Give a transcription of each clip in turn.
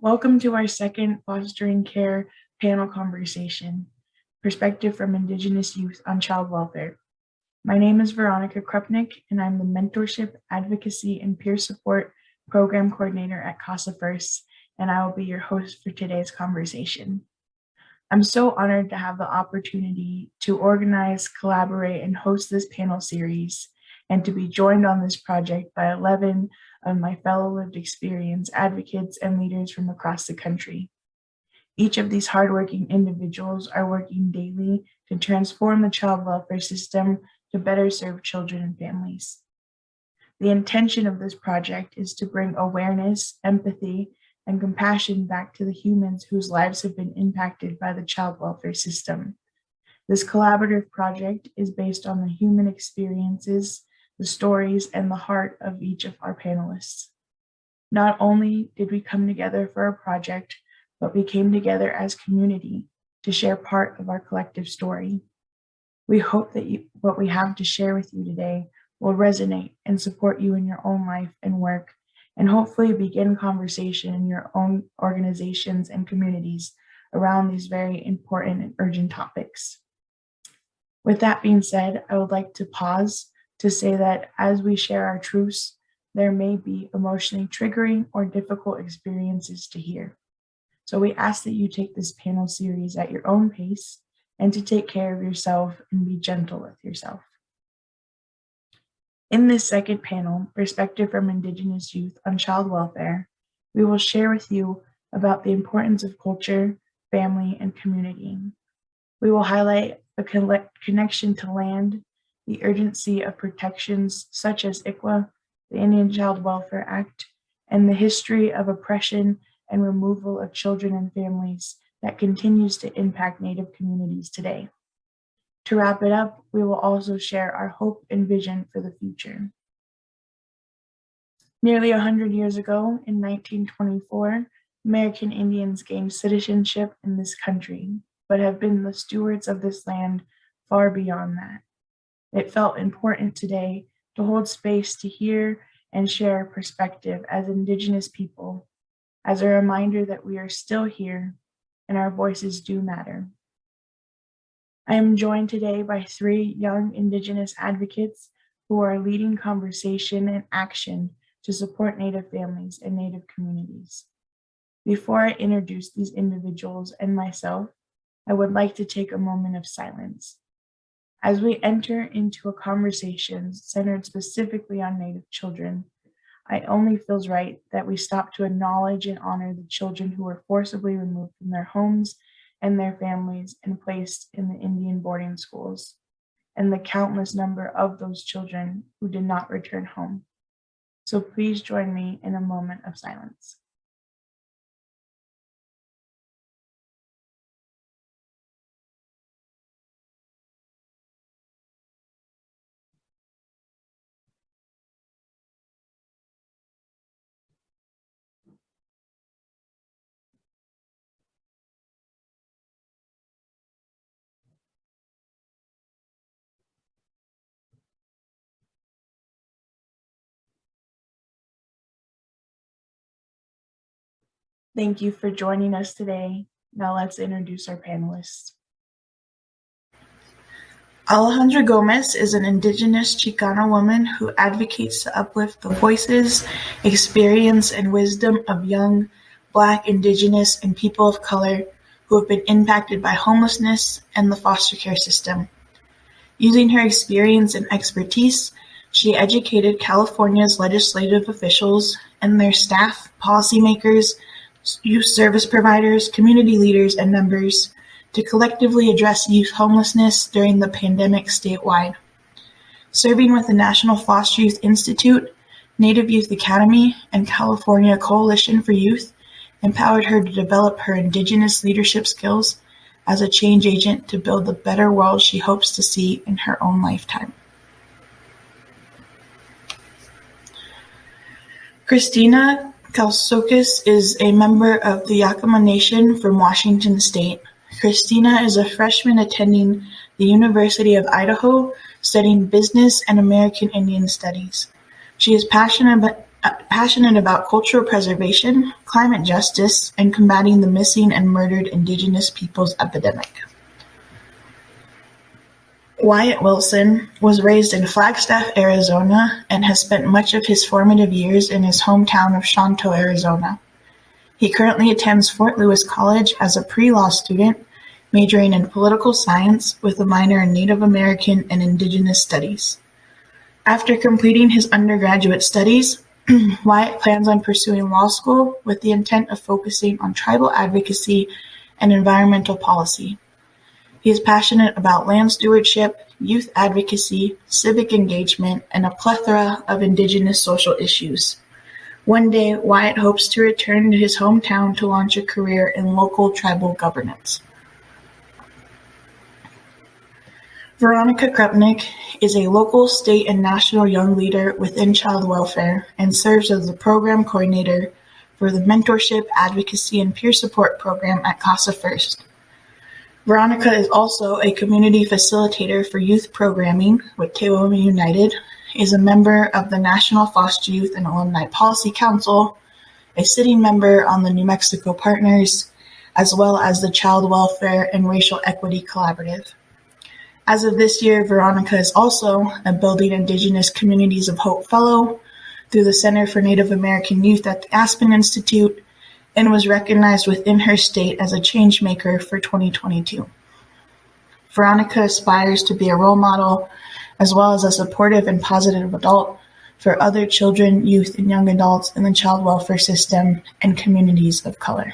Welcome to our second Fostering Care panel conversation, Perspective from Indigenous Youth on Child Welfare. My name is Veronica Krupnick, and I'm the Mentorship, Advocacy, and Peer Support Program Coordinator at CASA First, and I will be your host for today's conversation. I'm so honored to have the opportunity to organize, collaborate, and host this panel series, and to be joined on this project by 11 of my fellow lived experience advocates and leaders from across the country. Each of these hardworking individuals are working daily to transform the child welfare system to better serve children and families. The intention of this project is to bring awareness, empathy, and compassion back to the humans whose lives have been impacted by the child welfare system. This collaborative project is based on the human experiences, the stories, and the heart of each of our panelists. Not only did we come together for a project, but we came together as community to share part of our collective story. We hope that what we have to share with you today will resonate and support you in your own life and work, and hopefully begin conversation in your own organizations and communities around these very important and urgent topics. With that being said, I would like to pause to say that as we share our truths, there may be emotionally triggering or difficult experiences to hear. So we ask that you take this panel series at your own pace and to take care of yourself and be gentle with yourself. In this second panel, Perspective from Indigenous Youth on Child Welfare, we will share with you about the importance of culture, family, and community. We will highlight the connection to land, the urgency of protections such as ICWA, the Indian Child Welfare Act, and the history of oppression and removal of children and families that continues to impact Native communities today. To wrap it up, we will also share our hope and vision for the future. Nearly 100 years ago, in 1924, American Indians gained citizenship in this country, but have been the stewards of this land far beyond that. It felt important today to hold space to hear and share our perspective as Indigenous people, as a reminder that we are still here and our voices do matter. I am joined today by 3 young Indigenous advocates who are leading conversation and action to support Native families and Native communities. Before I introduce these individuals and myself, I would like to take a moment of silence. As we enter into a conversation centered specifically on Native children, it only feels right that we stop to acknowledge and honor the children who were forcibly removed from their homes and their families and placed in the Indian boarding schools, and the countless number of those children who did not return home. So please join me in a moment of silence. Thank you for joining us today. Now let's introduce our panelists. Alejandra Gomez is an Indigenous Chicana woman who advocates to uplift the voices, experience, and wisdom of young, Black, Indigenous, and people of color who have been impacted by homelessness and the foster care system. Using her experience and expertise, she educated California's legislative officials and their staff, policymakers, youth service providers, community leaders, and members to collectively address youth homelessness during the pandemic statewide. Serving with the National Foster Youth Institute, Native Youth Academy, and California Coalition for Youth empowered her to develop her Indigenous leadership skills as a change agent to build the better world she hopes to see in her own lifetime. Christina Kalsokis is a member of the Yakama Nation from Washington State. Christina is a freshman attending the University of Idaho, studying business and American Indian studies. She is passionate passionate about cultural preservation, climate justice, and combating the missing and murdered Indigenous peoples epidemic. Wyatt Wilson was raised in Flagstaff, Arizona, and has spent much of his formative years in his hometown of Shanto, Arizona. He currently attends Fort Lewis College as a pre-law student, majoring in political science with a minor in Native American and Indigenous studies. After completing his undergraduate studies, Wyatt plans on pursuing law school with the intent of focusing on tribal advocacy and environmental policy. He is passionate about land stewardship, youth advocacy, civic engagement, and a plethora of Indigenous social issues. One day, Wyatt hopes to return to his hometown to launch a career in local tribal governance. Veronica Krupnick is a local, state, and national young leader within child welfare and serves as the program coordinator for the Mentorship, Advocacy, and Peer Support program at Casa First. Veronica is also a community facilitator for youth programming with Tewa United, is a member of the National Foster Youth and Alumni Policy Council, a sitting member on the New Mexico Partners, as well as the Child Welfare and Racial Equity Collaborative. As of this year, Veronica is also a Building Indigenous Communities of Hope Fellow through the Center for Native American Youth at the Aspen Institute, and was recognized within her state as a change maker for 2022. Veronica aspires to be a role model as well as a supportive and positive adult for other children, youth, and young adults in the child welfare system and communities of color.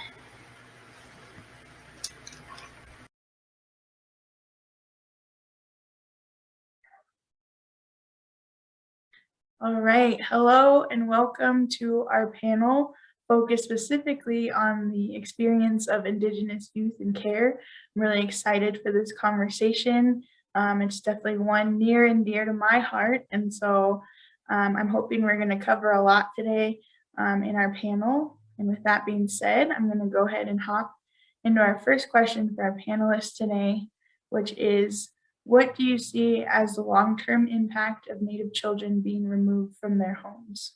All right, hello and welcome to our panel focused specifically on the experience of Indigenous youth in care. I'm really excited for this conversation. It's definitely one near and dear to my heart, and so I'm hoping we're going to cover a lot today in our panel. And with that being said, I'm going to go ahead and hop into our first question for our panelists today, which is, what do you see as the long-term impact of Native children being removed from their homes?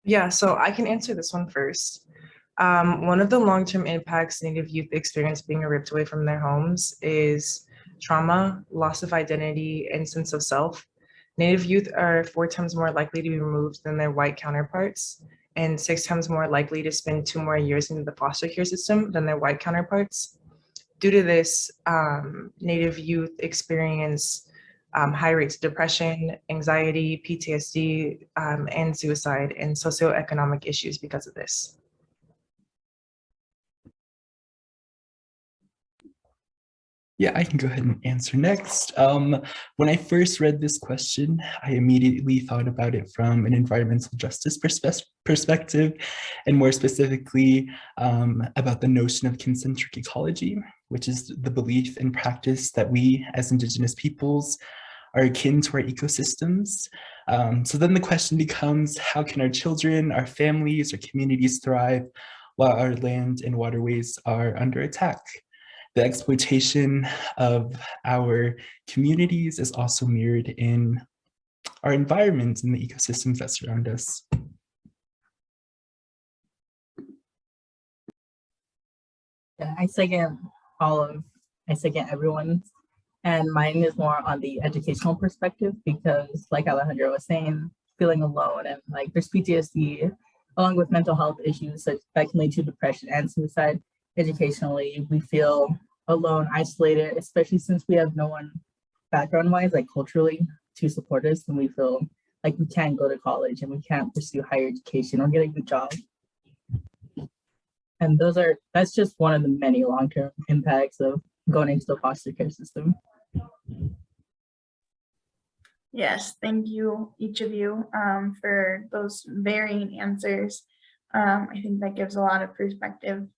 Yeah, so I can answer this one first. One of the long-term impacts Native youth experience being ripped away from their homes is trauma, loss of identity, and sense of self. Native youth are 4 times more likely to be removed than their white counterparts, and 6 times more likely to spend 2 more years in the foster care system than their white counterparts. Due to this, Native youth experience high rates of depression, anxiety, PTSD, and suicide, and socioeconomic issues because of this. Yeah, I can go ahead and answer next. When I first read this question, I immediately thought about it from an environmental justice perspective, and more specifically about the notion of concentric ecology, which is the belief and practice that we as Indigenous peoples are akin to our ecosystems. So then the question becomes, how can our children, our families, our communities thrive while our land and waterways are under attack? The exploitation of our communities is also mirrored in our environment and the ecosystems that surround us. Yeah, I second everyone's, and mine is more on the educational perspective because, like Alejandro was saying, feeling alone and like there's PTSD along with mental health issues that can lead to depression and suicide. Educationally, we feel alone, isolated, especially since we have no one background-wise, like culturally, to support us, and we feel like we can't go to college and we can't pursue higher education or get a good job. And that's just one of the many long-term impacts of going into the foster care system. Yes, thank you, each of you, for those varying answers. I think that gives a lot of perspective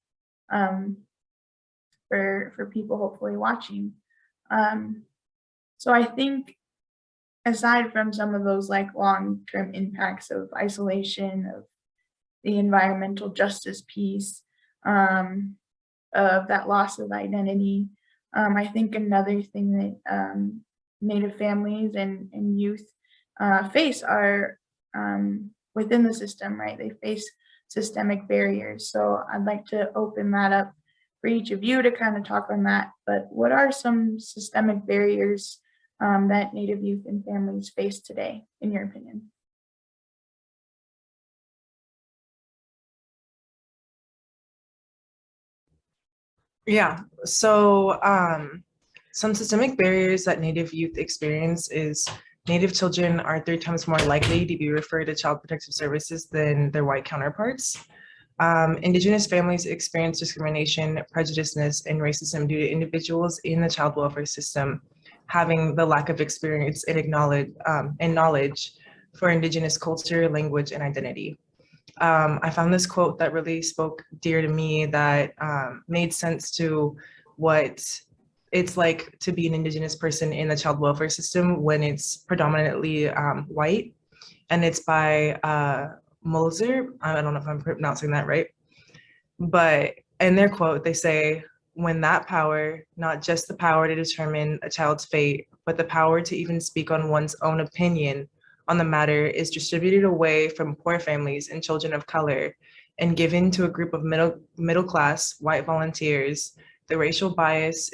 for people hopefully watching. So I think aside from some of those like long-term impacts of isolation, of the environmental justice piece, of that loss of identity, I think another thing that Native families and youth face are within the system, right? They face systemic barriers. So I'd like to open that up for each of you to kind of talk on that. But what are some systemic barriers that Native youth and families face today, in your opinion? Yeah, so some systemic barriers that Native youth experience is Native children are 3 times more likely to be referred to Child Protective Services than their white counterparts. Indigenous families experience discrimination, prejudiceness, and racism due to individuals in the child welfare system having the lack of experience and knowledge for Indigenous culture, language, and identity. I found this quote that really spoke dear to me that made sense to what it's like to be an Indigenous person in the child welfare system when it's predominantly white. And it's by Mulzer. I don't know if I'm pronouncing that right. But in their quote, they say, when that power, not just the power to determine a child's fate, but the power to even speak on one's own opinion on the matter is distributed away from poor families and children of color and given to a group of middle class white volunteers, the racial bias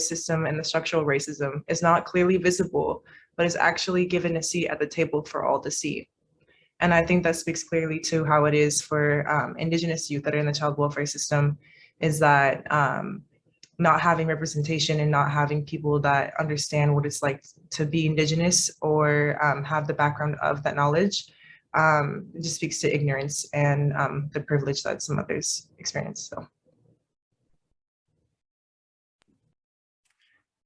system and the structural racism is not clearly visible, but is actually given a seat at the table for all to see. And I think that speaks clearly to how it is for Indigenous youth that are in the child welfare system, is that not having representation and not having people that understand what it's like to be Indigenous or have the background of that knowledge, it just speaks to ignorance and the privilege that some others experience. So.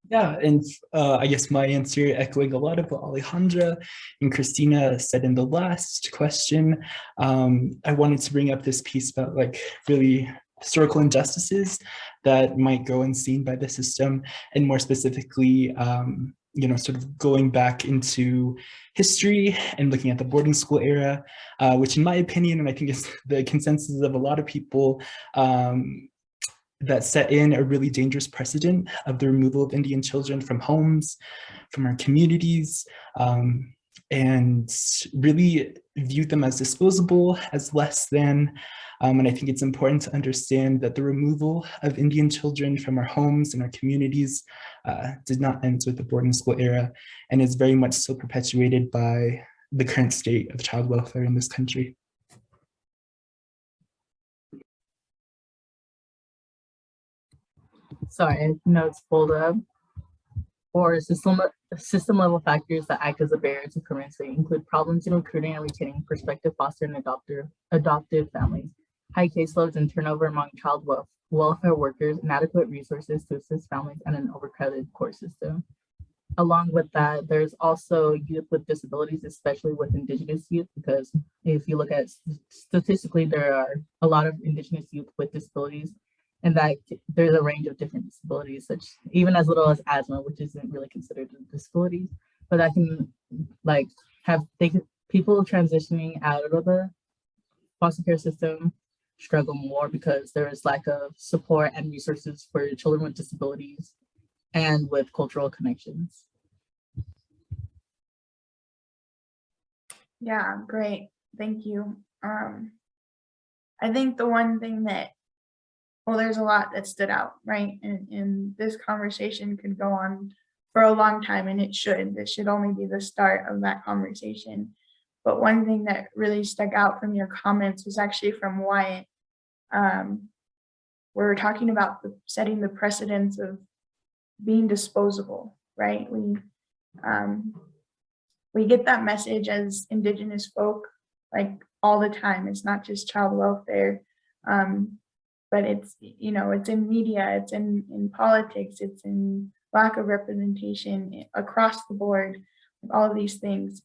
Yeah, and I guess my answer, echoing a lot of what Alejandra and Christina said in the last question, I wanted to bring up this piece about like really historical injustices that might go unseen by the system, and more specifically, sort of going back into history and looking at the boarding school era, which in my opinion, and I think is the consensus of a lot of people, that set in a really dangerous precedent of the removal of Indian children from homes, from our communities, and really viewed them as disposable, as less than. And I think it's important to understand that the removal of Indian children from our homes and our communities did not end with the boarding school era, and is very much so perpetuated by the current state of child welfare in this country. Sorry, notes pulled up. Or system level factors that act as a barrier to permanency include problems in recruiting and retaining prospective foster and adoptive families, high caseloads and turnover among child welfare workers, inadequate resources to assist families, and an overcrowded court system. Along with that, there's also youth with disabilities, especially with Indigenous youth, because if you look at statistically, there are a lot of Indigenous youth with disabilities, and that there's a range of different disabilities, such even as little as asthma, which isn't really considered a disability, but that can like people transitioning out of the foster care system struggle more because there is lack of support and resources for children with disabilities and with cultural connections. Yeah, great. Thank you. I think the one thing that, well, there's a lot that stood out, right? And this conversation could go on for a long time, and it should. This should only be the start of that conversation. But one thing that really stuck out from your comments was actually from Wyatt. We're talking about setting the precedence of being disposable, right? We get that message as Indigenous folk like all the time. It's not just child welfare, but it's, it's in media, it's in politics, it's in lack of representation across the board, all of these things.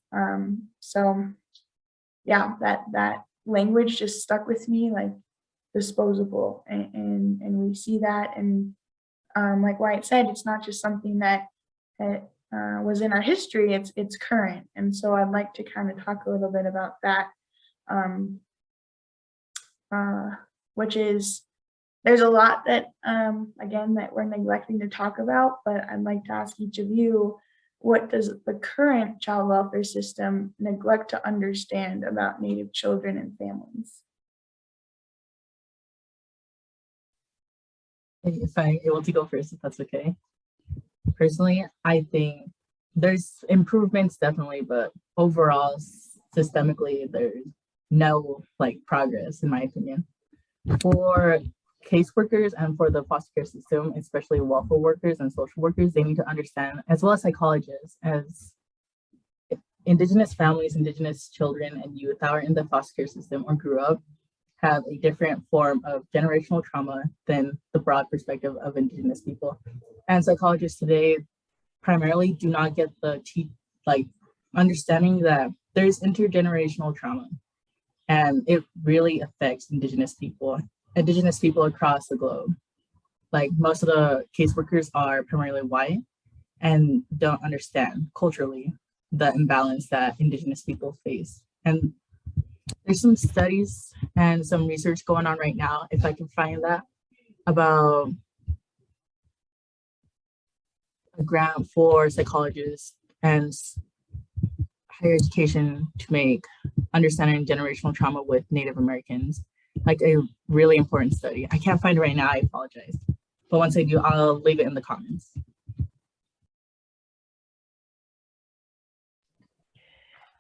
So yeah, that language just stuck with me, like disposable, and we see that, and like Wyatt said, it's not just something that was in our history, it's current. And so I'd like to kind of talk a little bit about that, which is, there's a lot that, again, that we're neglecting to talk about, but I'd like to ask each of you, what does the current child welfare system neglect to understand about Native children and families? If I'm able to go first, if that's okay. Personally, I think there's improvements definitely, but overall, systemically, there's no like progress in my opinion. For caseworkers and for the foster care system, especially welfare workers and social workers, they need to understand, as well as psychologists, as Indigenous families, Indigenous children and youth that are in the foster care system or grew up have a different form of generational trauma than the broad perspective of Indigenous people. And psychologists today primarily do not get the understanding that there's intergenerational trauma and it really affects Indigenous people across the globe. Like most of the caseworkers are primarily white and don't understand culturally the imbalance that Indigenous people face. And there's some studies and some research going on right now, if I can find that, about a grant for psychologists and higher education to make understanding generational trauma with Native Americans, like a really important study. I can't find it right now, I apologize. But once I do, I'll leave it in the comments.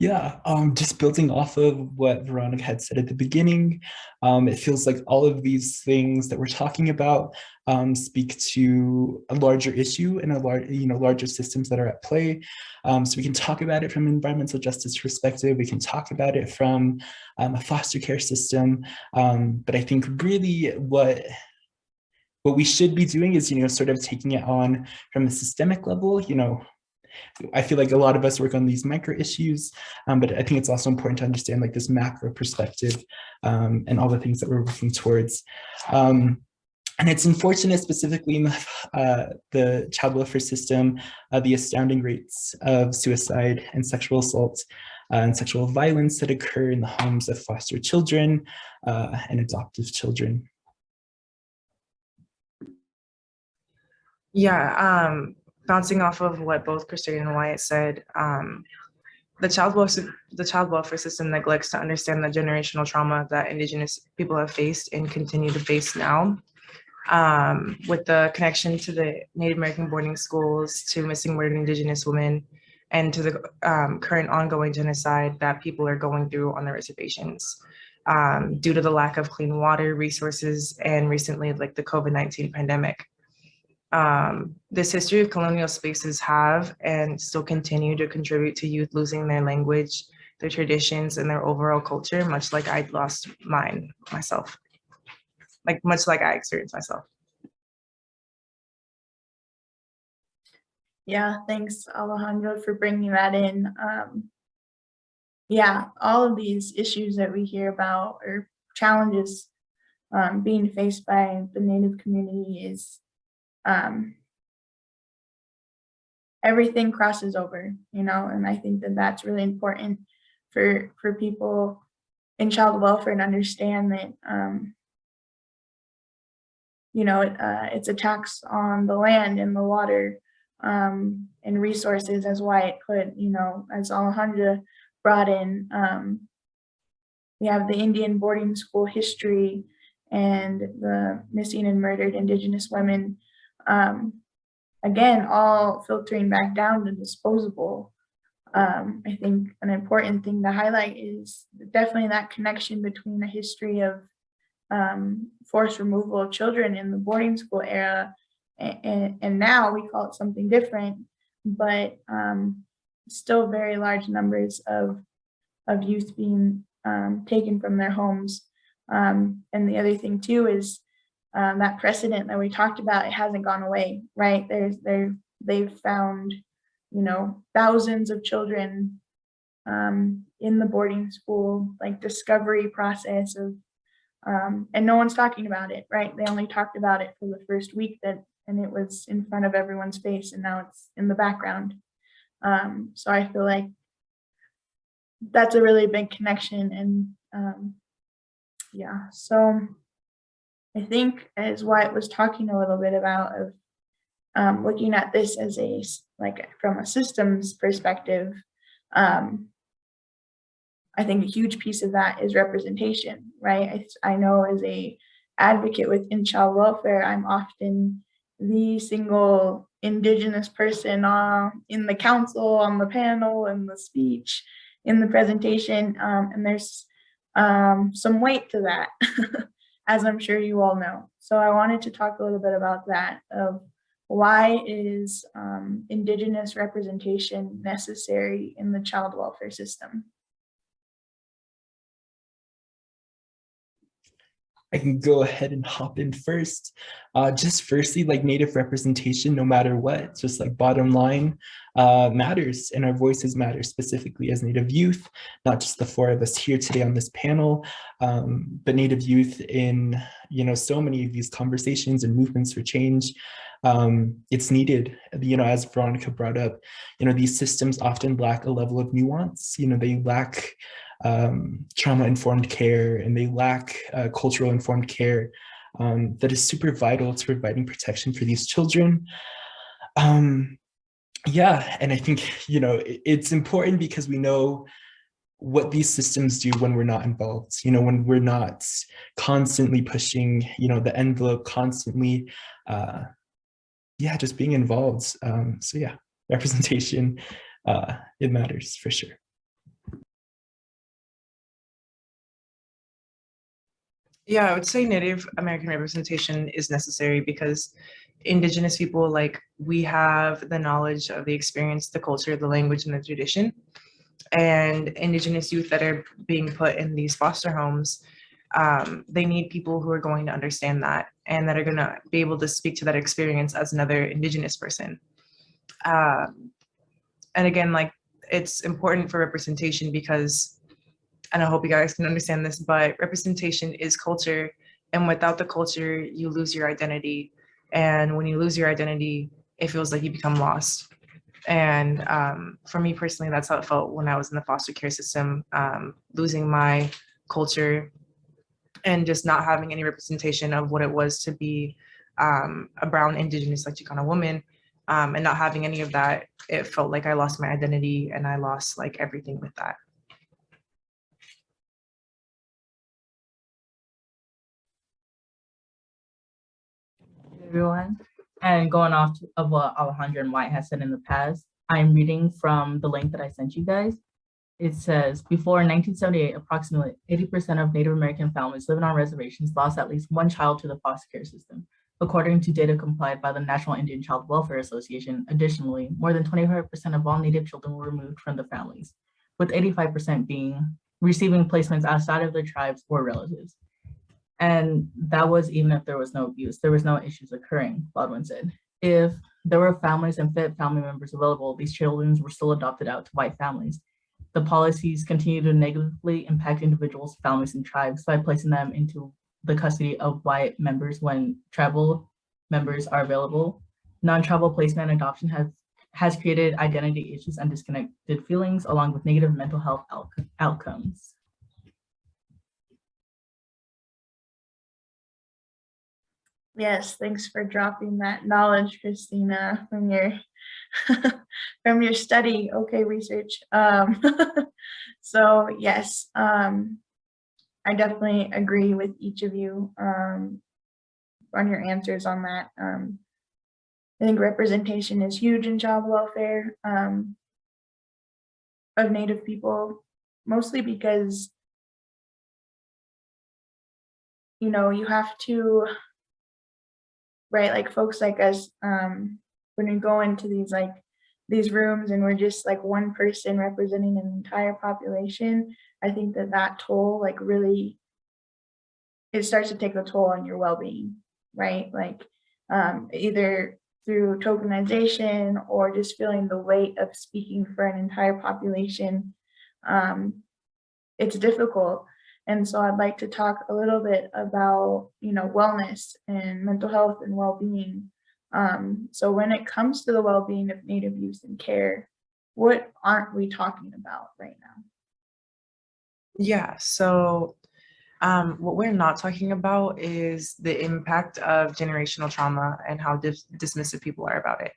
Yeah, just building off of what Veronica had said at the beginning, it feels like all of these things that we're talking about speak to a larger issue and larger systems that are at play. So we can talk about it from an environmental justice perspective. We can talk about it from a foster care system. But I think really what we should be doing is, sort of taking it on from a systemic level. I feel like a lot of us work on these micro issues, but I think it's also important to understand like this macro perspective and all the things that we're working towards. And it's unfortunate, specifically in the child welfare system, the astounding rates of suicide and sexual assault and sexual violence that occur in the homes of foster children and adoptive children. Yeah, bouncing off of what both Christine and Wyatt said, the child welfare system neglects to understand the generational trauma that Indigenous people have faced and continue to face now. With the connection to the Native American boarding schools, to missing murdered Indigenous women, and to the current ongoing genocide that people are going through on the reservations due to the lack of clean water, resources, and recently like the COVID-19 pandemic. This history of colonial spaces have and still continue to contribute to youth losing their language, their traditions, and their overall culture, much like I'd lost mine myself, much like I experienced myself. Yeah, thanks, Alejandro, for bringing that in. Yeah, all of these issues that we hear about or challenges being faced by the Native community is everything crosses over, and I think that that's really important for people in child welfare to understand that, it's a tax on the land and the water and resources, as Wyatt put, as Alejandra brought in. We have the Indian boarding school history and the missing and murdered Indigenous women. Again, all filtering back down to disposable. I think an important thing to highlight is definitely that connection between the history of forced removal of children in the boarding school era, and now we call it something different, but still very large numbers of youth being taken from their homes. And the other thing too is that precedent that we talked about, it hasn't gone away, right? They've found, thousands of children in the boarding school, discovery process of, and no one's talking about it, right? They only talked about it for the first week and it was in front of everyone's face, and now it's in the background. So I feel like that's a really big connection, and yeah, so I think as Wyatt was talking a little bit about of looking at this as a like from a systems perspective, I think a huge piece of that is representation, right? I know as a advocate within child welfare, I'm often the single Indigenous person in the council, on the panel, in the speech, in the presentation, and there's some weight to that, as I'm sure you all know. So I wanted to talk a little bit about that, of why is Indigenous representation necessary in the child welfare system? I can go ahead and hop in first. Just firstly, like Native representation, no matter what, just like bottom line, matters, and our voices matter, specifically as Native youth, not just the four of us here today on this panel, but Native youth in, you know, so many of these conversations and movements for change. It's needed, you know, as Veronica brought up, you know, these systems often lack a level of nuance, you know, they lack trauma-informed care, and they lack cultural-informed care that is super vital to providing protection for these children. Yeah, and I think, you know, it's important because we know what these systems do when we're not involved, you know, when we're not constantly pushing, you know, the envelope, constantly, yeah, just being involved. So yeah, representation, it matters for sure. Yeah, I would say Native American representation is necessary because Indigenous people, like, we have the knowledge of the experience, the culture, the language, and the tradition. And Indigenous youth that are being put in these foster homes, they need people who are going to understand that and that are going to be able to speak to that experience as another Indigenous person. And again, like, it's important for representation because, and I hope you guys can understand this, but representation is culture. And without the culture, you lose your identity. And when you lose your identity, it feels like you become lost. And for me personally, that's how it felt when I was in the foster care system, losing my culture and just not having any representation of what it was to be a brown Indigenous, like Chicana woman, and not having any of that. It felt like I lost my identity and I lost like everything with that. Everyone. And going off of what Alejandra and White has said in the past, I'm reading from the link that I sent you guys. It says, before 1978, approximately 80% of Native American families living on reservations lost at least one child to the foster care system, according to data compiled by the National Indian Child Welfare Association. Additionally, more than 25% of all Native children were removed from the families, with 85% receiving placements outside of their tribes or relatives. And that was even if there was no abuse, there was no issues occurring, Baldwin said. If there were families and fit family members available, these children were still adopted out to white families. The policies continue to negatively impact individuals, families, and tribes by placing them into the custody of white members when tribal members are available. Non-tribal placement and adoption has created identity issues and disconnected feelings, along with negative mental health outcomes. Yes, thanks for dropping that knowledge, Christina, from your from your study. Okay, research. So yes, I definitely agree with each of you on your answers on that. I think representation is huge in child welfare of Native people, mostly because, you know, you have to, right, like folks like us, when we go into these rooms and we're just like one person representing an entire population, I think that toll, like, really, it starts to take a toll on your well-being, right? Like either through tokenization or just feeling the weight of speaking for an entire population. It's difficult. And so I'd like to talk a little bit about, you know, wellness and mental health and well-being. So when it comes to the well-being of Native youth and care, what aren't we talking about right now? Yeah, so what we're not talking about is the impact of generational trauma and how dismissive people are about it.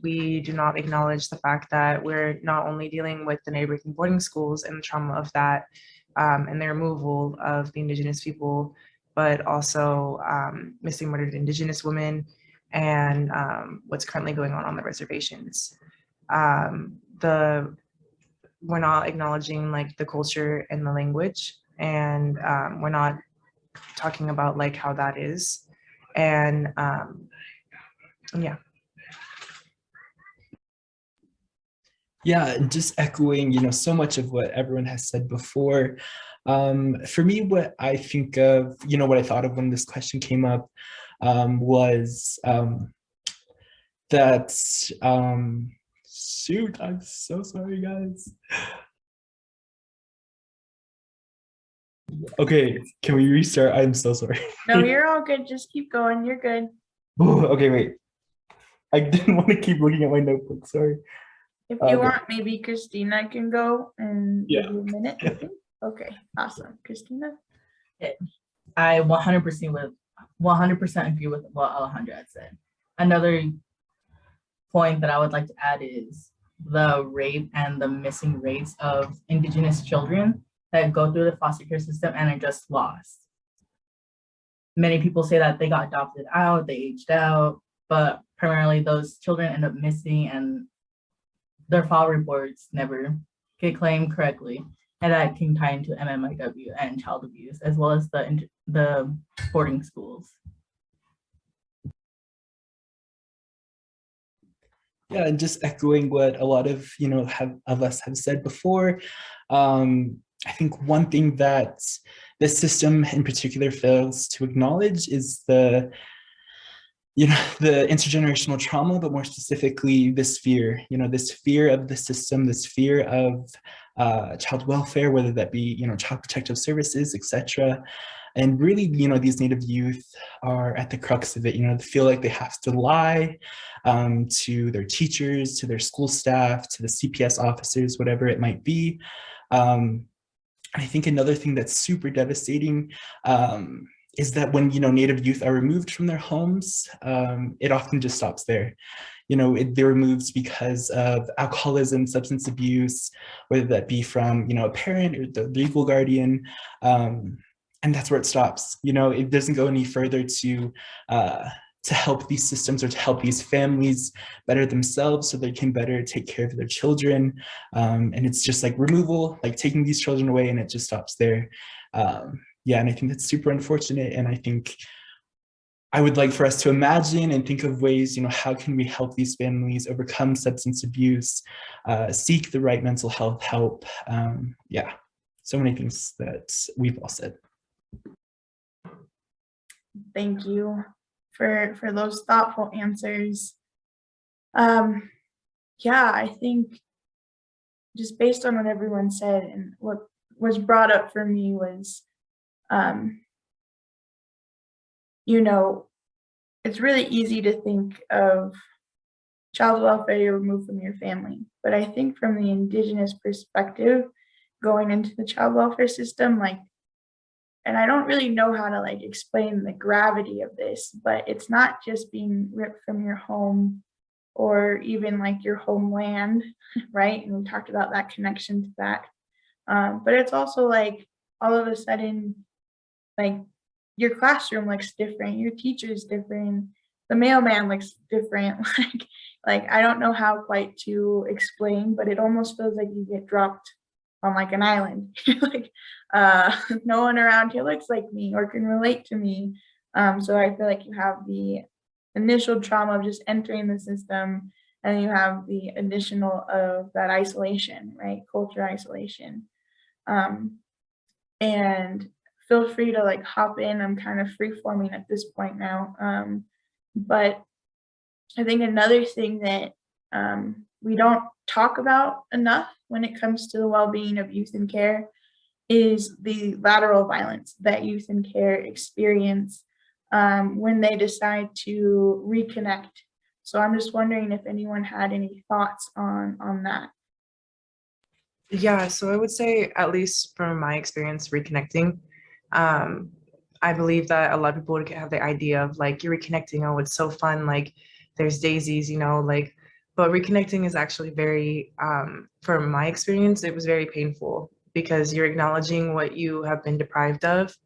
We do not acknowledge the fact that we're not only dealing with the neighboring boarding schools and the trauma of that, and the removal of the Indigenous people, but also missing murdered Indigenous women and what's currently going on the reservations. We're not acknowledging like the culture and the language, and we're not talking about like how that is, and yeah. Yeah, and just echoing, so much of what everyone has said before. For me, what I think of, what I thought of when this question came up was that, shoot, I'm so sorry, guys. Okay, can we restart? I'm so sorry. No, you're all good. Just keep going. You're good. Ooh, okay, wait. I didn't want to keep looking at my notebook, sorry. If you want, maybe Christina can go and give you a minute. I think. Okay, awesome. Christina? I 100% agree with what Alejandra had said. Another point that I would like to add is the rape and the missing rates of Indigenous children that go through the foster care system and are just lost. Many people say that they got adopted out, they aged out, but primarily those children end up missing and their file reports never get claimed correctly. And that can tie into MMIW and child abuse, as well as the boarding schools. Yeah, and just echoing what a lot of us have said before. I think one thing that the system in particular fails to acknowledge is the intergenerational trauma, but more specifically this fear, this fear of the system, this fear of child welfare, whether that be, child protective services, etc. And really, these Native youth are at the crux of it. They feel like they have to lie to their teachers, to their school staff, to the CPS officers, whatever it might be. I think another thing that's super devastating is that when Native youth are removed from their homes, it often just stops there. They're removed because of alcoholism, substance abuse, whether that be from a parent or the legal guardian, and that's where it stops. It doesn't go any further to help these systems or to help these families better themselves so they can better take care of their children. And it's just like removal, like taking these children away, and it just stops there. Yeah, and I think that's super unfortunate. And I think I would like for us to imagine and think of ways, how can we help these families overcome substance abuse, seek the right mental health help. Yeah, so many things that we've all said. Thank you for those thoughtful answers. Yeah, I think just based on what everyone said and what was brought up for me was, it's really easy to think of child welfare you're removed from your family. But I think from the Indigenous perspective, going into the child welfare system, and I don't really know how to explain the gravity of this, but it's not just being ripped from your home or even your homeland, right? And we talked about that connection to that. But it's also all of a sudden, your classroom looks different, your teacher's different, the mailman looks different. I don't know how quite to explain, but it almost feels like you get dropped on an island. No one around here looks like me or can relate to me. So I feel like you have the initial trauma of just entering the system, and you have the additional of that isolation, right? Culture isolation. And feel free to hop in. I'm kind of free forming at this point now. But I think another thing that we don't talk about enough when it comes to the well-being of youth in care is the lateral violence that youth in care experience when they decide to reconnect. So I'm just wondering if anyone had any thoughts on that. Yeah, so I would say, at least from my experience reconnecting, I believe that a lot of people would have the idea of you're reconnecting, oh, it's so fun, there's daisies, like, but reconnecting is actually very, from my experience, it was very painful because you're acknowledging what you have been deprived of.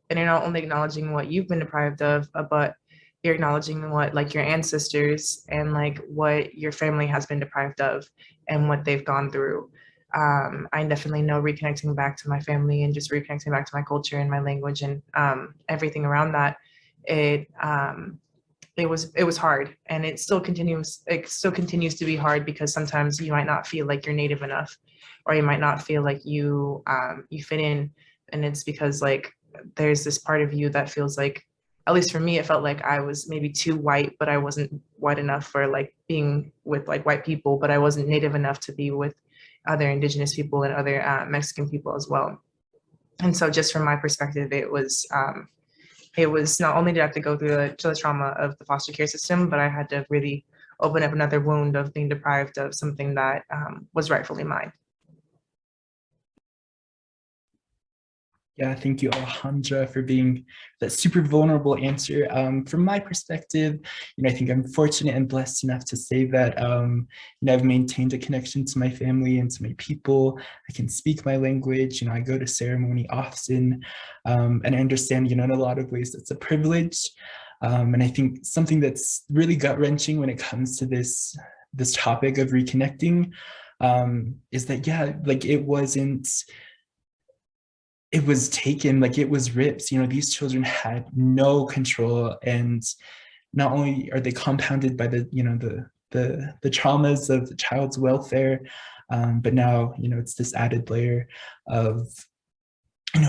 And you're not only acknowledging what you've been deprived of, but you're acknowledging what like your ancestors and like what your family has been deprived of and what they've gone through. I definitely know reconnecting back to my family and just reconnecting back to my culture and my language and everything around that, it was hard, and it still continues to be hard because sometimes you might not feel like you're native enough, or you might not feel like you fit in, and it's because like there's this part of you that feels like, at least for me, it felt like I was maybe too white, but I wasn't white enough for like being with like white people, but I wasn't native enough to be with other Indigenous people and other Mexican people as well. And so just from my perspective, it was not only did I have to go through the trauma of the foster care system, but I had to really open up another wound of being deprived of something that was rightfully mine. Yeah, thank you, Alejandra, for being that super vulnerable answer. From my perspective, I think I'm fortunate and blessed enough to say that I've maintained a connection to my family and to my people. I can speak my language. I go to ceremony often, and I understand, in a lot of ways that's a privilege. And I think something that's really gut-wrenching when it comes to this topic of reconnecting is that, yeah, like it was taken, like it was ripped. These children had no control, and not only are they compounded by the traumas of the child's welfare, but now it's this added layer of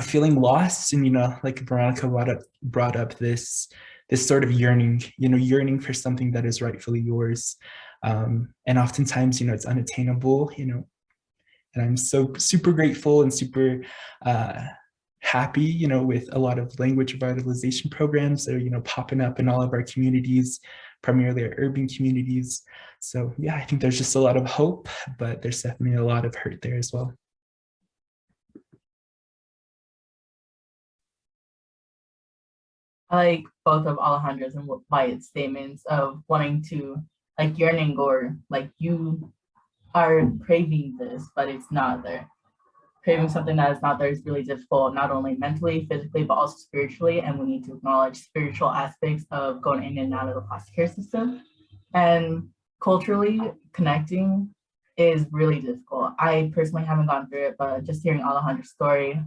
feeling lost, and like Veronica brought up this sort of yearning for something that is rightfully yours, and oftentimes it's unattainable, and I'm so super grateful and super happy, with a lot of language revitalization programs that are, popping up in all of our communities, primarily our urban communities. So yeah, I think there's just a lot of hope, but there's definitely a lot of hurt there as well. I like both of Alejandra's and Wyatt's statements of wanting to, like, yearning, or like you are craving this, but it's not there. Craving something that is not there is really difficult, not only mentally, physically, but also spiritually. And we need to acknowledge spiritual aspects of going in and out of the foster care system. And culturally, connecting is really difficult. I personally haven't gone through it, but just hearing Alejandra's story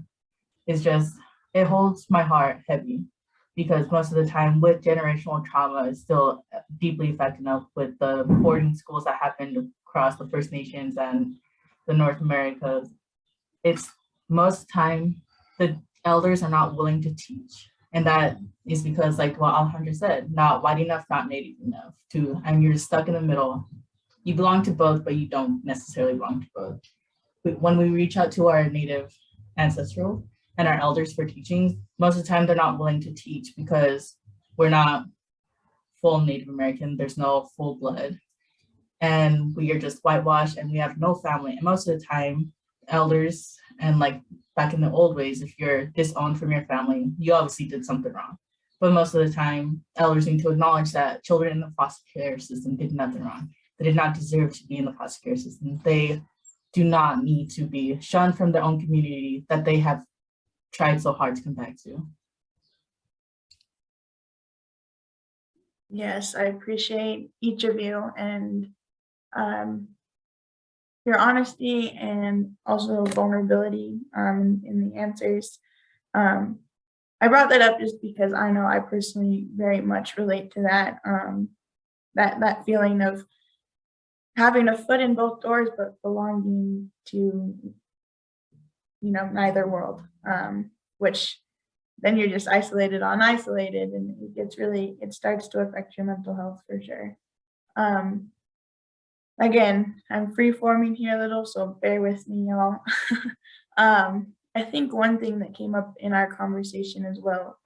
is just, it holds my heart heavy, because most of the time with generational trauma is still deeply affecting us with the boarding schools that happened across the First Nations and the North Americas. It's most time the elders are not willing to teach. And that is because, like what Alejandra said, not white enough, not native enough to, and you're stuck in the middle. You belong to both, but you don't necessarily belong to both. But when we reach out to our native ancestral and our elders for teachings, most of the time they're not willing to teach because we're not full Native American, there's no full blood. And we are just whitewashed and we have no family. And most of the time, elders, and like back in the old ways, if you're disowned from your family, you obviously did something wrong. But most of the time, elders need to acknowledge that children in the foster care system did nothing wrong. They did not deserve to be in the foster care system. They do not need to be shunned from their own community that they have tried so hard to come back to. Yes, I appreciate each of you and your honesty and also vulnerability in the answers. I brought that up just because I know I personally very much relate to that, that feeling of having a foot in both doors, but belonging to, neither world, which then you're just isolated on isolated, and it starts to affect your mental health for sure. Again, I'm free-forming here a little, so bear with me, y'all. I think one thing that came up in our conversation as well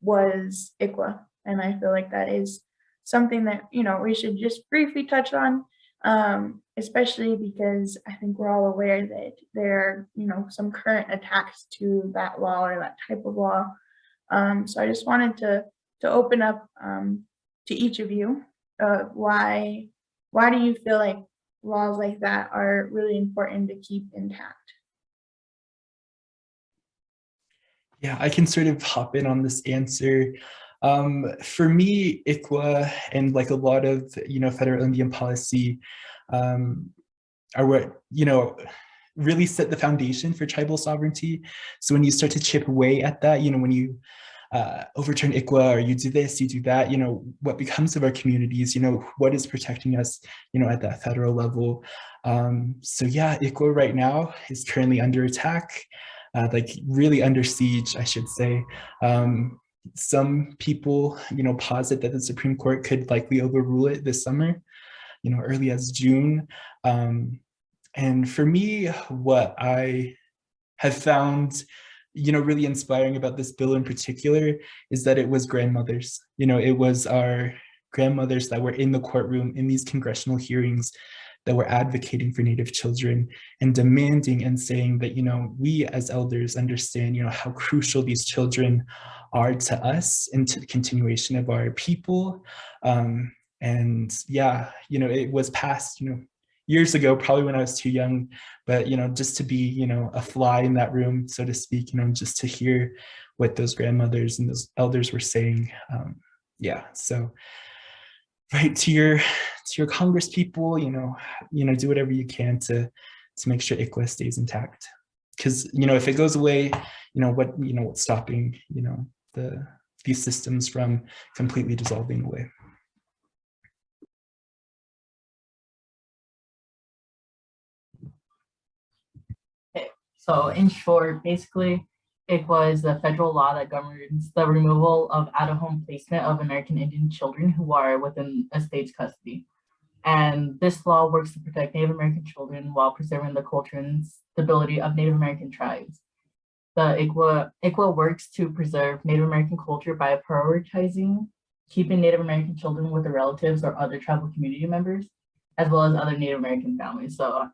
was ICWA, and I feel like that is something that we should just briefly touch on, especially because I think we're all aware that there are some current attacks to that law or that type of law. So I just wanted to open up to each of you why do you feel like laws like that are really important to keep intact? Yeah, I can sort of hop in on this answer. For me, ICWA and like a lot of, federal Indian policy are what, really set the foundation for tribal sovereignty. So when you start to chip away at that, when you overturn ICWA or you do this, you do that, what becomes of our communities, what is protecting us, at that federal level. So yeah, ICWA right now is currently under attack, like really under siege, I should say. Some people, posit that the Supreme Court could likely overrule it this summer, early as June. And for me, what I have found, really inspiring about this bill in particular is that it was grandmothers. It was our grandmothers that were in the courtroom in these congressional hearings that were advocating for Native children and demanding and saying that, we as elders understand, how crucial these children are to us and to the continuation of our people. And yeah, it was passed, years ago, probably when I was too young, but, just to be, a fly in that room, so to speak, just to hear what those grandmothers and those elders were saying. Yeah, so right to your Congress people, do whatever you can to make sure ICWA stays intact. Because, if it goes away, what's stopping, these systems from completely dissolving away. So in short, basically, it was the federal law that governs the removal of out-of-home placement of American Indian children who are within a state's custody. And this law works to protect Native American children while preserving the culture and stability of Native American tribes. The ICWA works to preserve Native American culture by prioritizing keeping Native American children with their relatives or other tribal community members, as well as other Native American families. So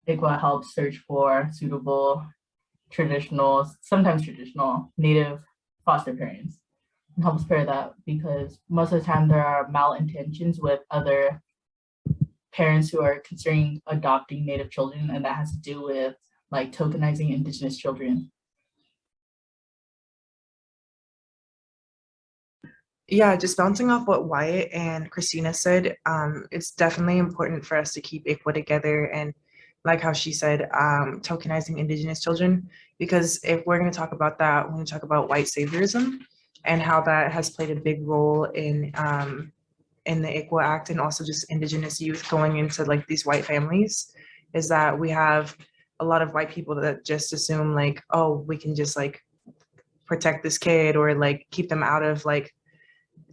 ICWA helps search for suitable, sometimes traditional, Native foster parents and helps pair that because most of the time there are malintentions with other parents who are considering adopting Native children, and that has to do with like tokenizing Indigenous children. Yeah, just bouncing off what Wyatt and Christina said, it's definitely important for us to keep ICWA together and like how she said, tokenizing Indigenous children, because if we're going to talk about that, we're going to talk about white saviorism and how that has played a big role in the ICWA Act and also just Indigenous youth going into like these white families, is that we have a lot of white people that just assume like, oh, we can just like protect this kid or like keep them out of like,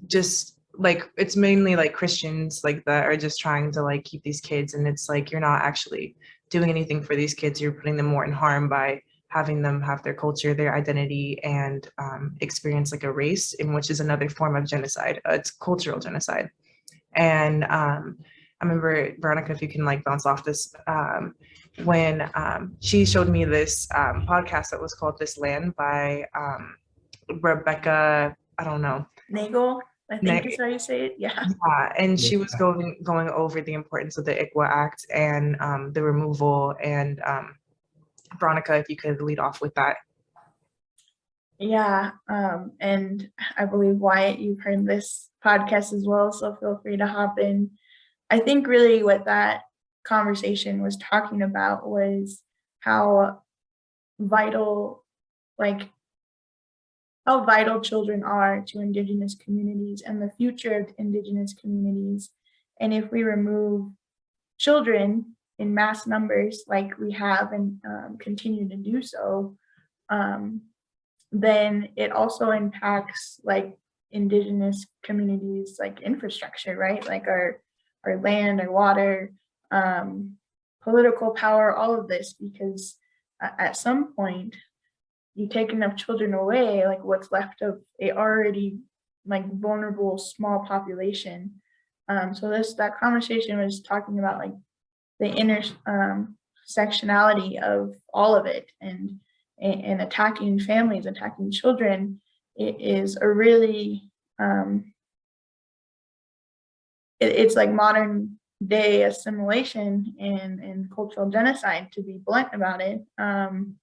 just like it's mainly like Christians like that are just trying to like keep these kids, and it's like you're not actually doing anything for these kids. You're putting them more in harm by having them have their culture, their identity, and experience like a race, in which is another form of genocide. It's cultural genocide. And I remember, Veronica, if you can like bounce off this, when she showed me this podcast that was called This Land by Rebecca, I don't know. Nagel, I think is how you say it. Yeah. Yeah, and she was going over the importance of the ICWA Act and the removal. And Veronica, if you could lead off with that. Yeah, and I believe Wyatt, you've heard this podcast as well, so feel free to hop in. I think really what that conversation was talking about was how vital, how vital children are to Indigenous communities and the future of Indigenous communities. And if we remove children in mass numbers like we have and continue to do so, then it also impacts like Indigenous communities, like infrastructure, right? Like our land, our water, political power, all of this, because at some point you take enough children away, like what's left of a already like vulnerable small population. So that conversation was talking about like the intersectionality of all of it, and attacking families, attacking children. It is a really it's like modern day assimilation and cultural genocide, to be blunt about it. And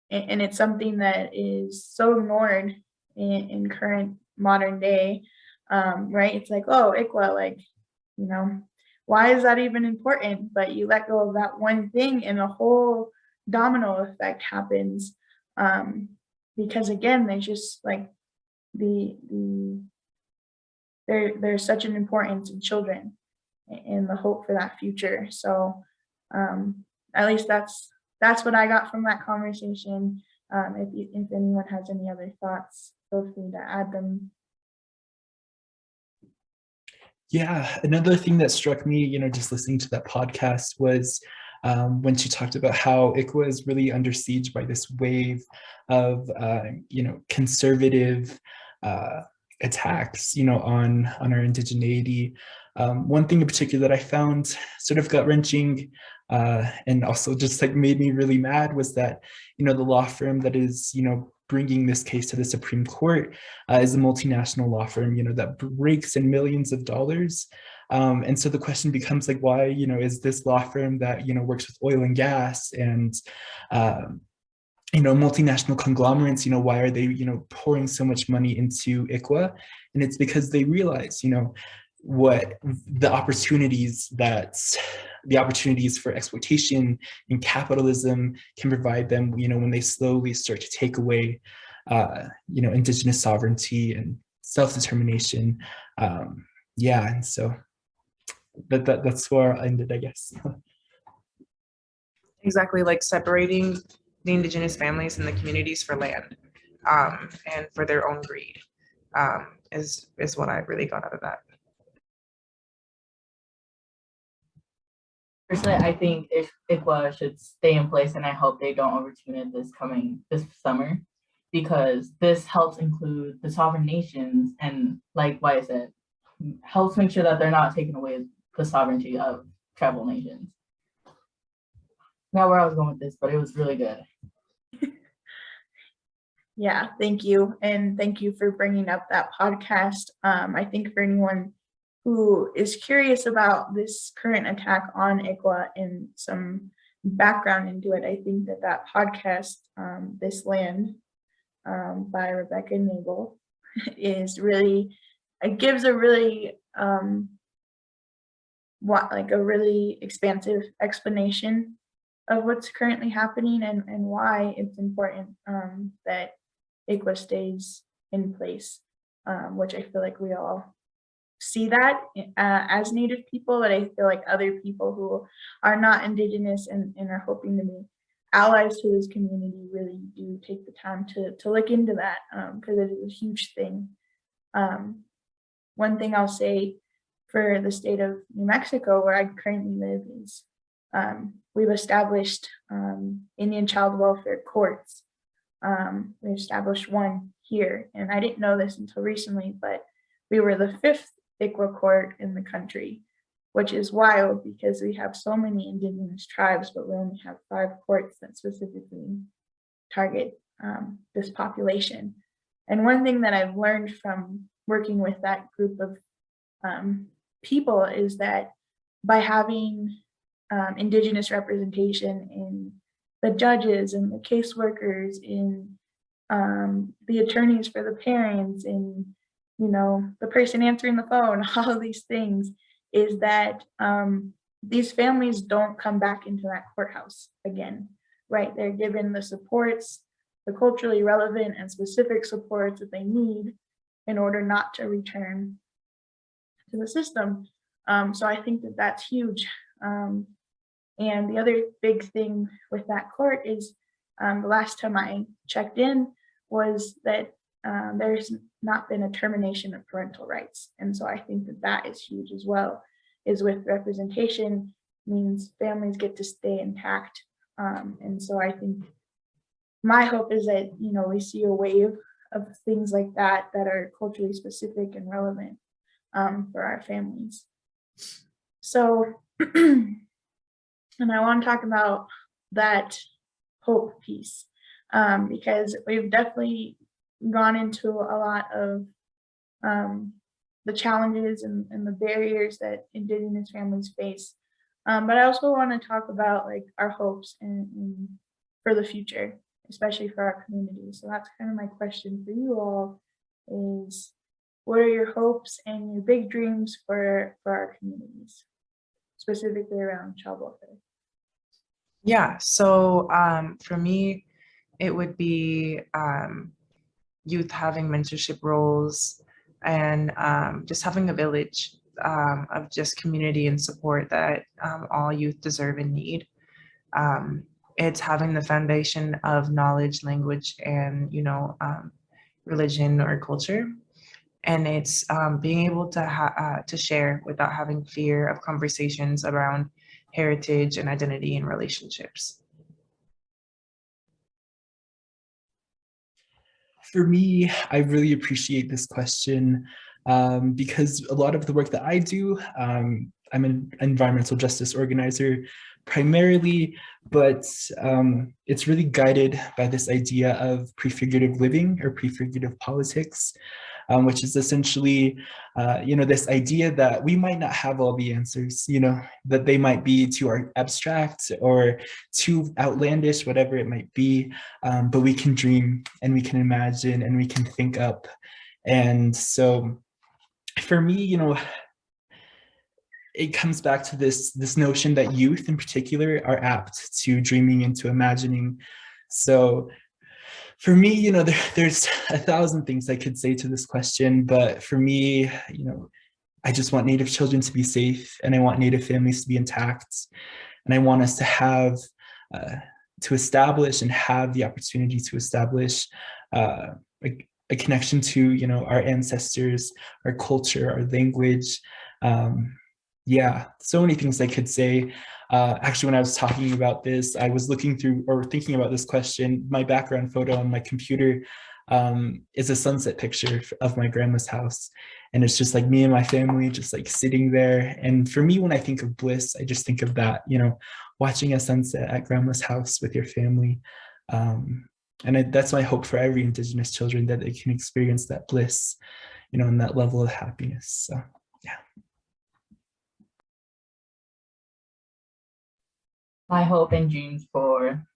it's something that is so ignored in current modern day, right? It's like, oh, ICWA, like, why is that even important? But you let go of that one thing and a whole domino effect happens. Because again, there's just like there's such an importance in children and the hope for that future. So at least that's what I got from that conversation. If anyone has any other thoughts, feel free to add them. Yeah, another thing that struck me, just listening to that podcast was when she talked about how ICWA is really under siege by this wave of, conservative attacks, on our indigeneity. One thing in particular that I found sort of gut-wrenching and also just like made me really mad was that, the law firm that is, bringing this case to the Supreme Court is a multinational law firm, that rakes in millions of dollars. And so the question becomes like, why, is this law firm that, works with oil and gas and, multinational conglomerates, why are they, pouring so much money into ICWA? And it's because they realize, what the opportunities for exploitation and capitalism can provide them, when they slowly start to take away, indigenous sovereignty and self-determination. Yeah, and so that's where I ended, I guess. Exactly, like separating the indigenous families and the communities for land and for their own greed is what I really got out of that. Personally, I think ICWA should stay in place, and I hope they don't overturn it this summer, because this helps include the sovereign nations, and like Wyatt said, helps make sure that they're not taking away the sovereignty of tribal nations. Not where I was going with this, but it was really good. Yeah, thank you. And thank you for bringing up that podcast. I think for anyone who is curious about this current attack on ICWA and some background into it, I think that podcast, This Land, by Rebecca Nagel, is really, it gives a really, a really expansive explanation of what's currently happening and why it's important that ICWA stays in place, which I feel like we all see that as Native people, but I feel like other people who are not Indigenous and are hoping to be allies to this community really do take the time to look into that, because it is a huge thing. One thing I'll say for the state of New Mexico, where I currently live, is we've established Indian Child Welfare Courts. We established one here, and I didn't know this until recently, but we were the 5th ICWA court in the country, which is wild because we have so many indigenous tribes, but we only have 5 courts that specifically target this population. And one thing that I've learned from working with that group of people is that by having indigenous representation in the judges and the caseworkers, in the attorneys for the parents, and the person answering the phone, all of these things, is that these families don't come back into that courthouse again, right? They're given the supports, the culturally relevant and specific supports that they need in order not to return to the system. So I think that that's huge. And the other big thing with that court is the last time I checked in was that there's not been a termination of parental rights. And so I think that that is huge as well, is with representation means families get to stay intact. And so I think my hope is that, we see a wave of things like that are culturally specific and relevant for our families. So, and I want to talk about that hope piece, because we've definitely gone into a lot of the challenges and the barriers that Indigenous families face. But I also want to talk about like our hopes and for the future, especially for our community. So that's kind of my question for you all is, what are your hopes and your big dreams for our communities, specifically around child welfare? Yeah, so for me, it would be youth having mentorship roles and just having a village of just community and support that all youth deserve and need. It's having the foundation of knowledge, language, and religion or culture, and it's being able to share without having fear of conversations around heritage and identity and relationships. For me, I really appreciate this question because a lot of the work that I do, I'm an environmental justice organizer primarily, but it's really guided by this idea of prefigurative living or prefigurative politics, which is essentially, this idea that we might not have all the answers, that they might be too abstract or too outlandish, whatever it might be, but we can dream and we can imagine and we can think up. And so for me, it comes back to this notion that youth in particular are apt to dreaming and to imagining. So for me, there's 1,000 things I could say to this question, but for me, I just want Native children to be safe, and I want Native families to be intact, and I want us to have, to establish and have the opportunity to establish a connection to, our ancestors, our culture, our language. Yeah, so many things I could say. Actually, when I was talking about this, I was looking through or thinking about this question. My background photo on my computer is a sunset picture of my grandma's house. And it's just like me and my family just like sitting there. And for me, when I think of bliss, I just think of that, watching a sunset at grandma's house with your family. And that's my hope for every Indigenous children, that they can experience that bliss, and that level of happiness. So, yeah. My hope and dreams for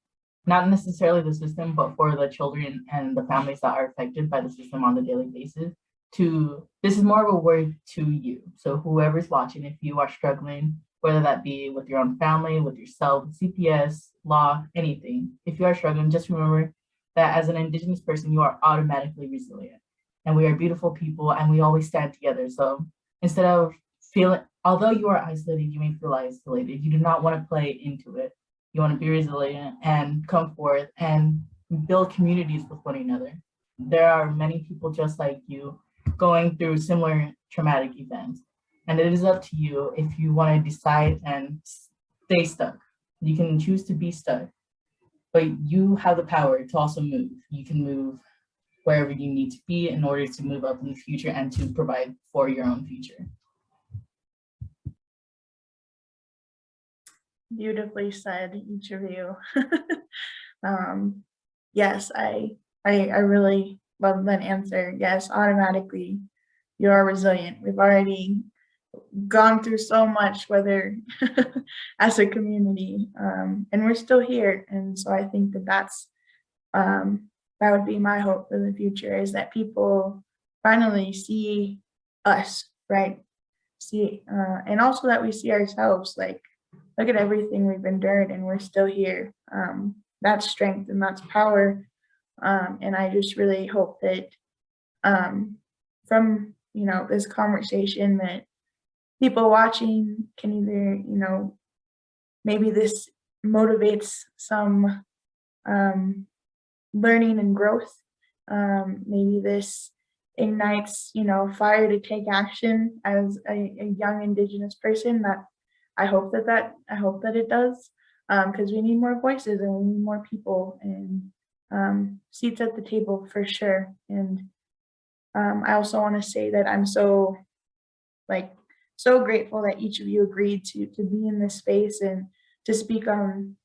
not necessarily the system, but for the children and the families that are affected by the system on a daily basis. This is more of a word to you. So whoever's watching, if you are struggling, whether that be with your own family, with yourself, CPS, law, anything, if you are struggling, just remember that as an Indigenous person, you are automatically resilient. And we are beautiful people and we always stand together. So instead of although you are isolated, you may feel isolated. You do not want to play into it. You want to be resilient and come forth and build communities with one another. There are many people just like you going through similar traumatic events. And it is up to you if you want to decide and stay stuck. You can choose to be stuck, but you have the power to also move. You can move wherever you need to be in order to move up in the future and to provide for your own future. Beautifully said, each of you. Yes, I really love that answer. Yes, automatically, you are resilient. We've already gone through so much, whether as a community, and we're still here. And so I think that would be my hope for the future, is that people finally see us, right? And also that we see ourselves, like, look at everything we've endured and we're still here. That's strength and that's power. And I just really hope that from, this conversation, that people watching can either, maybe this motivates some learning and growth. Maybe this ignites, fire to take action as a young Indigenous person. I hope that it does, because we need more voices and we need more people and seats at the table for sure. And I also want to say that I'm so grateful that each of you agreed to be in this space and to speak on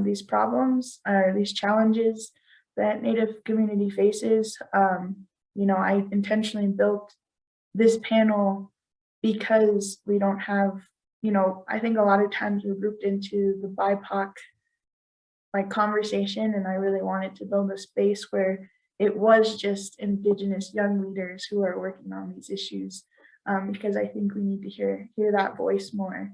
these problems or these challenges that Native community faces. I intentionally built this panel, because we don't have, I think a lot of times we're grouped into the BIPOC like conversation, and I really wanted to build a space where it was just Indigenous young leaders who are working on these issues, because I think we need to hear that voice more.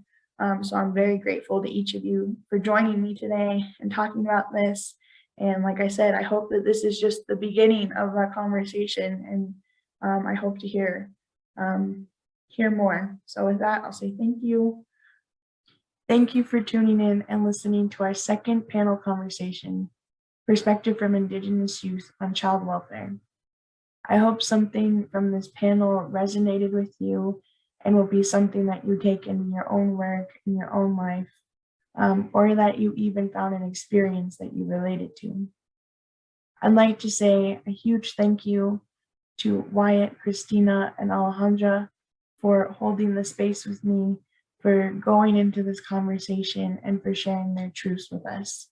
So I'm very grateful to each of you for joining me today and talking about this. And like I said, I hope that this is just the beginning of a conversation, and I hope to hear more. So with that, I'll say thank you. Thank you for tuning in and listening to our second panel conversation, Perspective from Indigenous Youth on Child Welfare. I hope something from this panel resonated with you and will be something that you take in your own work, in your own life, or that you even found an experience that you related to. I'd like to say a huge thank you to Wyatt, Christina, and Alejandra for holding the space with me, for going into this conversation, and for sharing their truths with us.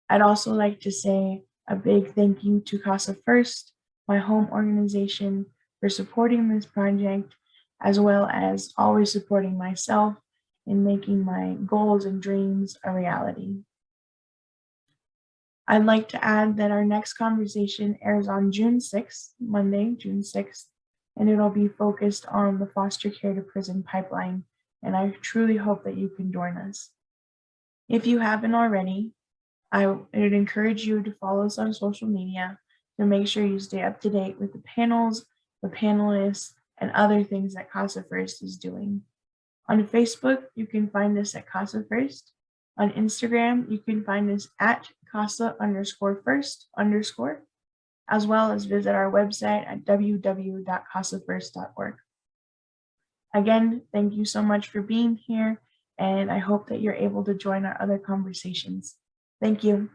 I'd also like to say a big thank you to Casa First, my home organization, for supporting this project, as well as always supporting myself in making my goals and dreams a reality. I'd like to add that our next conversation airs on June 6th, Monday, June 6th, and it'll be focused on the foster care to prison pipeline, and I truly hope that you can join us. If you haven't already, I would encourage you to follow us on social media to make sure you stay up to date with the panels, the panelists, and other things that Casa First is doing. On Facebook, you can find us at Casa First. On Instagram, you can find us at Casa_First_, as well as visit our website at www.casafirst.org. Again, thank you so much for being here, and I hope that you're able to join our other conversations. Thank you.